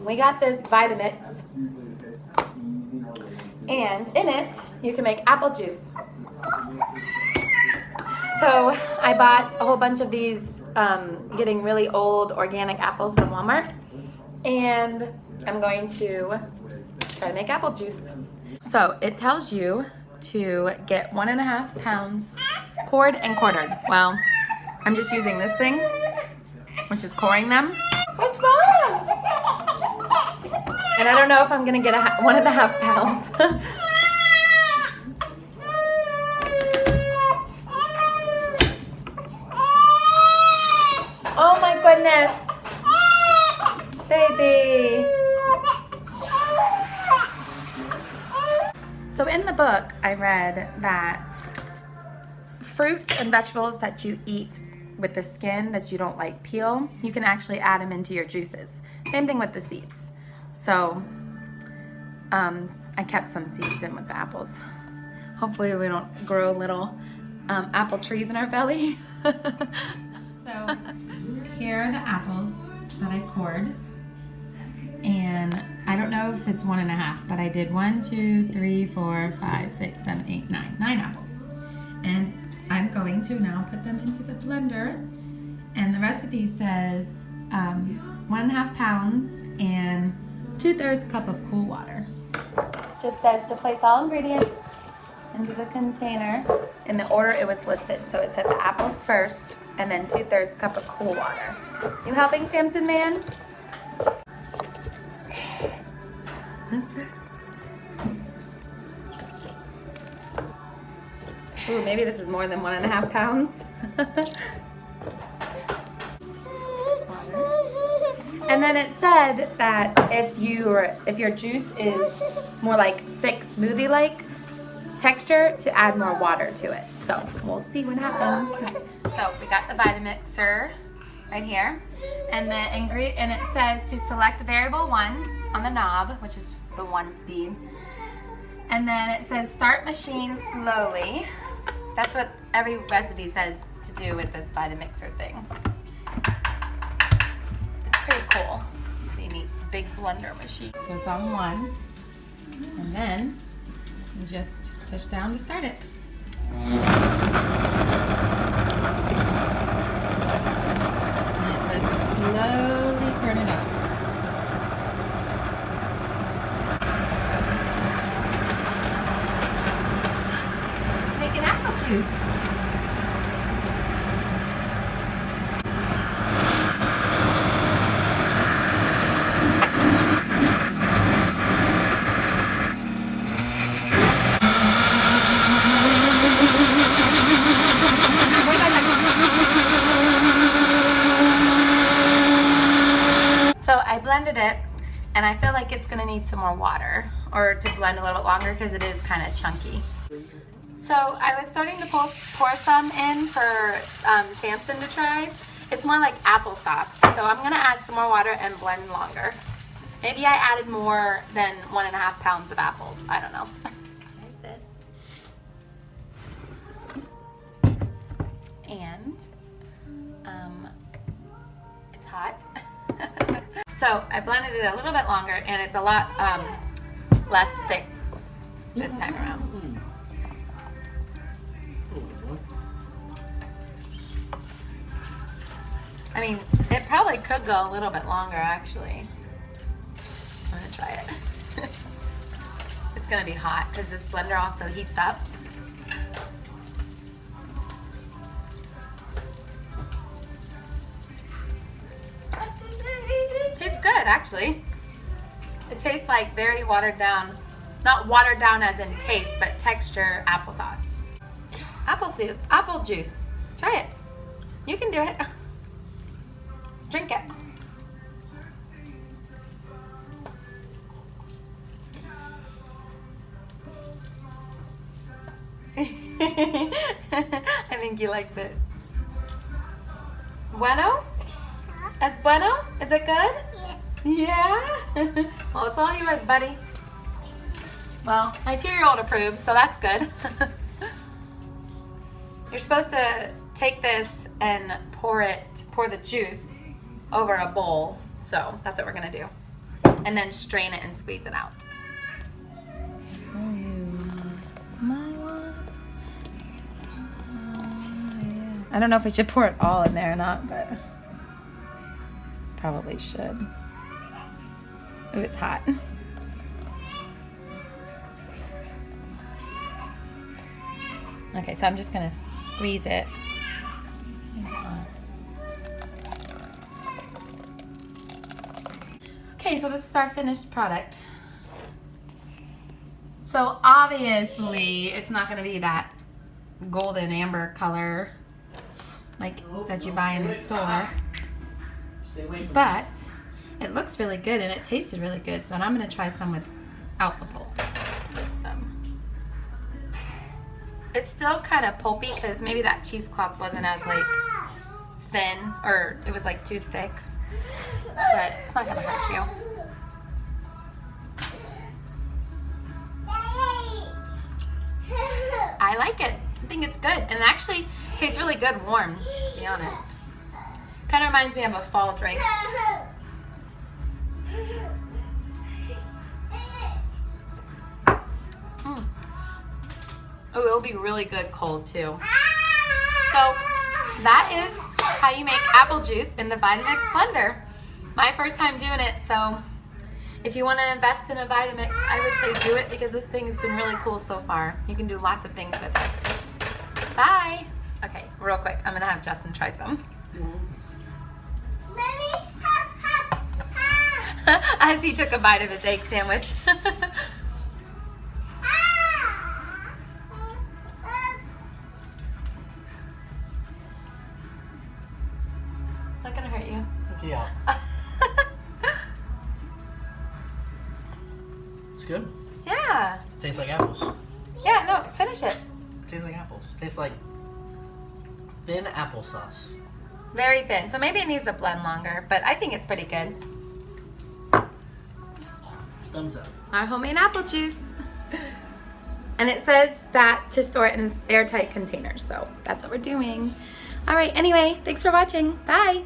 we got this Vitamix, and in it you can make apple juice. So I bought a whole bunch of these getting really old organic apples from Walmart, and I'm going to try to make apple juice. So it tells you to get 1.5 pounds cored and quartered. Well, I'm just using this thing, which is coring them. What's wrong? And I don't know if I'm gonna get 1.5 pounds. Oh my goodness, baby. So in the book, I read that fruit and vegetables that you eat with the skin that you don't like peel, you can actually add them into your juices. Same thing with the seeds. So I kept some seeds in with the apples. Hopefully we don't grow little apple trees in our belly. So here are the apples that I cored. And I don't know if it's 1.5, but I did 1, 2, 3, 4, 5, 6, 7, 8, 9. 9 apples. And I'm going to now put them into the blender. And the recipe says 1.5 pounds and 2/3 cup of cool water. Just says to place all ingredients into the container in the order it was listed. So it said the apples first and then 2/3 cup of cool water. You helping, Samson man? Ooh, maybe this is more than 1.5 pounds. And then it said that if your juice is more like thick smoothie-like texture, to add more water to it. So we'll see what happens. Okay. So we got the Vitamixer right here, and it says to select variable 1 on the knob, which is just the 1 speed. And then it says start machine slowly. That's what every recipe says to do with this Vitamixer thing. It's pretty cool. It's a pretty neat big blender machine. So it's on 1. And then you just push down to start it. And it says to slowly turn it up. Juice. So I blended it, and I feel like it's gonna need some more water, or to blend a little bit longer because it is kind of chunky. So I was starting to pour some in for Samson to try. It's more like applesauce. So I'm gonna add some more water and blend longer. Maybe I added more than 1.5 pounds of apples. I don't know. There's this. And it's hot. So I blended it a little bit longer, and it's a lot less thick this time around. I mean, it probably could go a little bit longer, actually. I'm gonna try it. It's gonna be hot because this blender also heats up. Tastes good, actually. It tastes like very watered down, not watered down as in taste, but texture applesauce. Apple juice. Try it. You can do it. Drink it. I think he likes it. Bueno? Es bueno? Is it good? Yeah. Yeah? Well, it's all yours, buddy. Well, my 2-year-old approves, so that's good. You're supposed to take this and pour the juice over a bowl. So that's what we're gonna do. and then strain it and squeeze it out. So you my one. I don't know if we should pour it all in there or not, but probably should. Ooh, it's hot. Okay, so I'm just gonna squeeze it. Okay, so this is our finished product. So obviously it's not gonna be that golden amber color like that you buy in the store, but it looks really good and it tasted really good. So I'm gonna try some without the pulp. It's still kind of pulpy because maybe that cheesecloth wasn't as like thin, or it was like too thick, but it's not gonna hurt you. I like it. I think it's good, and it actually tastes really good warm, to be honest. Kind of reminds me of a fall drink. Oh, it'll be really good cold too. So that is how you make apple juice in the Vitamix blender. My first time doing it, so if you want to invest in a Vitamix, I would say do it because this thing has been really cool so far. You can do lots of things with it. Bye. Okay, real quick, I'm gonna have Justin try some. As he took a bite of his egg sandwich. Not gonna hurt you. Yeah. It's good. Yeah. Tastes like apples. Yeah, no, finish it. Tastes like apples. Tastes like thin applesauce. Very thin. So maybe it needs to blend longer, but I think it's pretty good. Thumbs up. Our homemade apple juice. And it says that to store it in airtight containers, so that's what we're doing. All right, anyway, thanks for watching. Bye.